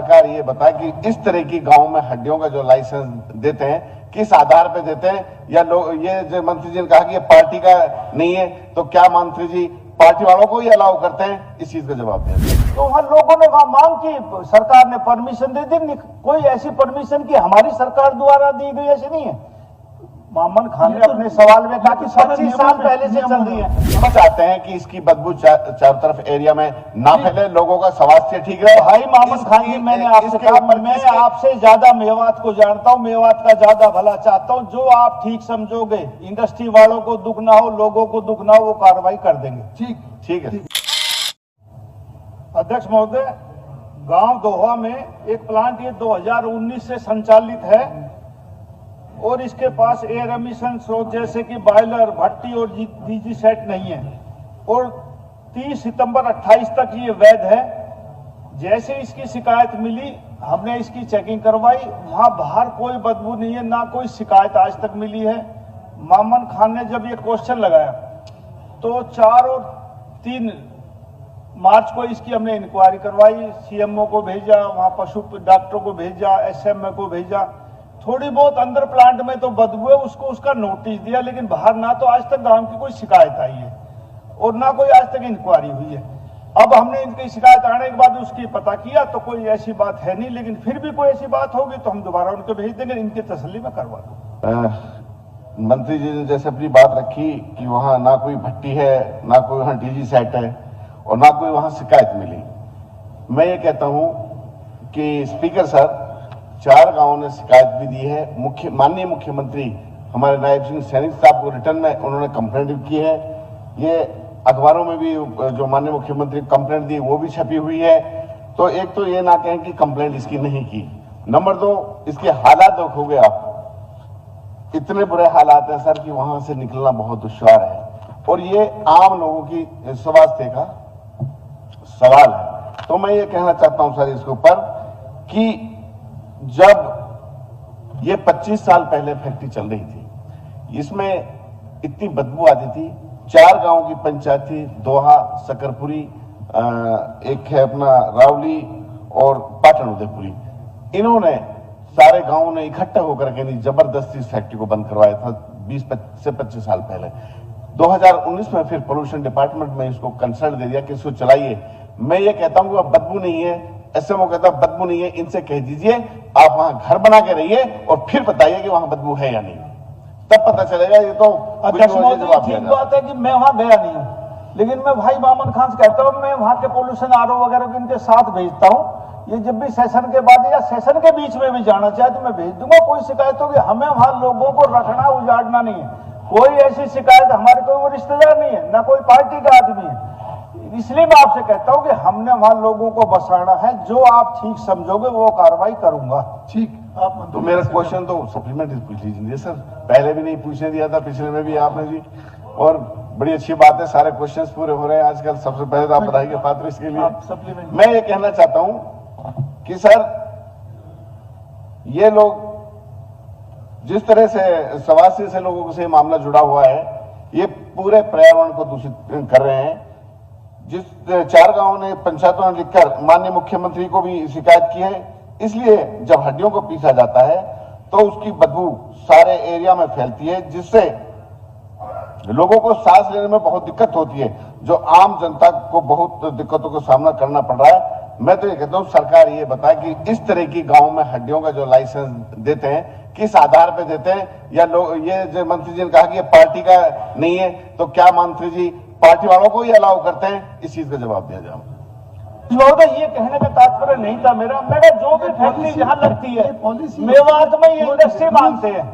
सरकार ये बताए कि इस तरह की गांव में हड्डियों का जो लाइसेंस देते हैं किस आधार पे देते हैं, या लोग ये जो मंत्री जी ने कहा कि ये पार्टी का नहीं है, तो क्या मंत्री जी पार्टी वालों को ही अलाउ करते हैं? इस चीज का जवाब दें। तो वहां लोगों ने वहां मांग की, सरकार ने परमिशन दे दी। कोई ऐसी परमिशन की हमारी सरकार द्वारा दी गई ऐसी नहीं है। मोहम्मद खान ने अपने सवाल में कहा कि 25 साल पहले से चल रही है। हम चाहते हैं कि इसकी बदबू चारों तरफ एरिया में ना फैले, लोगों का स्वास्थ्य ठीक रहे। भाई मोहम्मद खान जी, मैंने आपसे कहा, मैं आपसे ज्यादा मेवात को जानता हूं, मेवात का ज्यादा भला चाहता हूं। जो आप ठीक समझोगे, इंडस्ट्री वालों को दुख ना हो, लोगों को दुख ना हो, वो कार्रवाई कर देंगे। ठीक है। अध्यक्ष महोदय, गांव दोहा में एक प्लांट ये 2019 से संचालित है और इसके पास एयर एमिशन स्रोत जैसे कि बॉयलर, भट्टी और डीजी सेट नहीं है और 30 सितंबर 28 तक ये वैध है। जैसे इसकी शिकायत मिली, हमने इसकी चेकिंग करवाई, वहां बाहर कोई बदबू नहीं है, ना कोई शिकायत आज तक मिली है। मोहम्मद खान ने जब ये क्वेश्चन लगाया तो 4 और 3 मार्च को इसकी हमने इंक्वायरी करवाई, सीएमओ को भेजा, वहां पशु डॉक्टरों को भेजा, एसएमओ को भेजा। थोड़ी बहुत अंदर प्लांट में तो बदबू है, उसको उसका नोटिस दिया, लेकिन बाहर ना तो आज तक गांव की कोई शिकायत आई है और ना कोई आज तक इंक्वायरी हुई है। अब हमने इनकी शिकायत आने के बाद उसकी पता किया तो कोई ऐसी बात है नहीं, लेकिन फिर भी कोई ऐसी बात होगी तो हम दोबारा उनको भेज देंगे, इनकी तसल्ली में करवा दूं। मंत्री जी ने जैसे अपनी बात रखी कि वहां ना कोई भट्टी है, ना कोई वहां डीजी सेट है और ना कोई वहां शिकायत मिली। मैं ये कहता हूं कि स्पीकर सर, 4 गांवों ने शिकायत भी दी है। माननीय मुख्यमंत्री हमारे नायब सिंह सैनी साहब को रिटर्न में उन्होंने कंप्लेंट भी की है। ये अखबारों में भी जो माननीय मुख्यमंत्री कंप्लेंट दी वो भी छपी हुई है। तो एक तो ये ना कहें कि कंप्लेंट इसकी नहीं की, नंबर 2 इसके हालात देखोगे आप, इतने बुरे हालात है सर कि वहां से निकलना बहुत दुश्वार है और ये आम लोगों की स्वास्थ्य का सवाल है। तो मैं ये कहना चाहता हूं सर इसके ऊपर कि जब ये 25 साल पहले फैक्ट्री चल रही थी, इसमें इतनी बदबू आती थी। 4 गांव की पंचायत थी, दोहा, सकरपुरी, एक है अपना रावली और पाटन उदयपुरी। इन्होंने सारे गांवों ने इकट्ठा होकर के नहीं जबरदस्ती इस फैक्ट्री को बंद करवाया था 20 से 25 साल पहले। 2019 में फिर पोल्यूशन डिपार्टमेंट में इसको कंसल्ट दे दिया कि इसको चलाइए। मैं ये कहता हूं कि अब बदबू नहीं है, एसएमओ कहता है बदबू नहीं है, इनसे कह दीजिए आप वहां घर बना के रहिए और फिर बताइए कि वहां बदबू है या नहीं, तब पता चलेगा। ये तो अध्यक्ष महोदय, ठीक बात है कि मैं वहां गया नहीं हूं, लेकिन मैं भाई मोहम्मद खान से कहता हूं, मैं वहां के पोल्यूशन आरओ वगैरह को इनके साथ भेजता हूं। ये जब भी सेशन के बाद या सेशन के बीच में भी जाना चाहे तो मैं भेज दूंगा। कोई शिकायत होगी, हमें वहां लोगों को रखना, उजाड़ना नहीं है। कोई ऐसी शिकायत, हमारे कोई वो रिश्तेदार नहीं है, ना कोई पार्टी का आदमी है। इसलिए मैं आपसे कहता हूं कि हमने वहां लोगों को बसाना है। जो आप ठीक समझोगे वो कार्रवाई करूंगा। ठीक। आप तो मेरा क्वेश्चन तो सप्लीमेंट्री पूछ लीजिए सर, पहले भी नहीं पूछने दिया था, पिछले में भी आपने जी। और बड़ी अच्छी बात है, सारे क्वेश्चंस पूरे हो रहे हैं आजकल। सबसे पहले तो आप बधाई के पात्र इसके लिए। मैं ये कहना चाहता हूं कि सर, ये लोग जिस तरह से स्वास्थ्य से लोगों से मामला जुड़ा हुआ है, ये पूरे पर्यावरण को दूषित कर रहे हैं। जिस 4 गांवों ने, पंचायतों ने लिखकर माननीय मुख्यमंत्री को भी शिकायत की है। इसलिए जब हड्डियों को पीसा जाता है तो उसकी बदबू सारे एरिया में फैलती है, जिससे लोगों को सांस लेने में बहुत दिक्कत होती है, जो आम जनता को बहुत दिक्कतों का सामना करना पड़ रहा है। मैं तो ये कहता हूं सरकार ये बताए कि इस तरह की गांव में हड्डियों का जो लाइसेंस देते हैं किस आधार पे देते हैं, या लोग ये जो मंत्री जी ने कहा कि ये पार्टी का नहीं है, तो क्या मंत्री जी पार्टी वालों को ही अलाउ करते हैं? इस चीज का जवाब दिया जाए। महोदय, ये कहने का तात्पर्य नहीं था मेरा। मैंने जो भी फैक्ट्री जहां लगती है, मेवात में ये इंडस्ट्री मांगते हैं।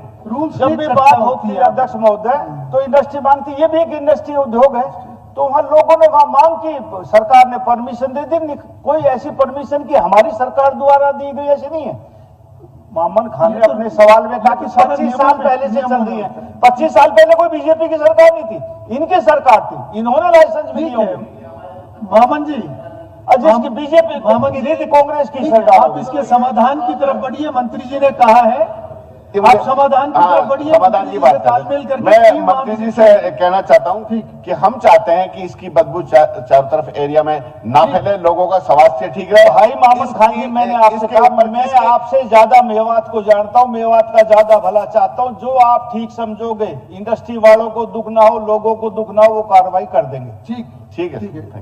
जब भी बात होती है अध्यक्ष महोदय तो इंडस्ट्री मांगती है, ये भी एक इंडस्ट्री उद्योग है। तो वहां लोगों ने वहां मांग की, सरकार ने परमिशन दे दी। कोई ऐसी परमिशन की हमारी सरकार द्वारा दी गई ऐसी नहीं है। मोहम्मद खान ने अपने सवाल में कहा कि 25 साल पहले से चल रही है। 25 साल पहले कोई बीजेपी की सरकार नहीं थी, इनकी सरकार थी, इन्होंने लाइसेंस भी दिए। मोहम्मद जी, जिसकी बीजेपी कांग्रेस की सरकार। आप इसके समाधान की तरफ बढ़िए। मंत्री जी ने कहा है आप समाधान की तरफ बढ़िए, समाधान की मंत्री जी बात से तालमेल करें। करके मैं टीम मंत्री आप- जी से कहना चाहता हूं कि हम चाहते हैं कि इसकी बदबू चारों तरफ एरिया में ना फैले, लोगों का स्वास्थ्य ठीक रहे। भाई मामूद खान जी, मैंने आपसे इसके कहा, ऊपर मैं किसके- आपसे ज्यादा मेवात को जानता हूं, मेवात का ज्यादा भला चाहता हूं। जो आप ठीक समझोगे, इंडस्ट्री वालों को दुख ना हो, लोगों को दुख ना हो, वो कार्रवाई कर देंगे। ठीक ठीक है ठीक है। Thank you.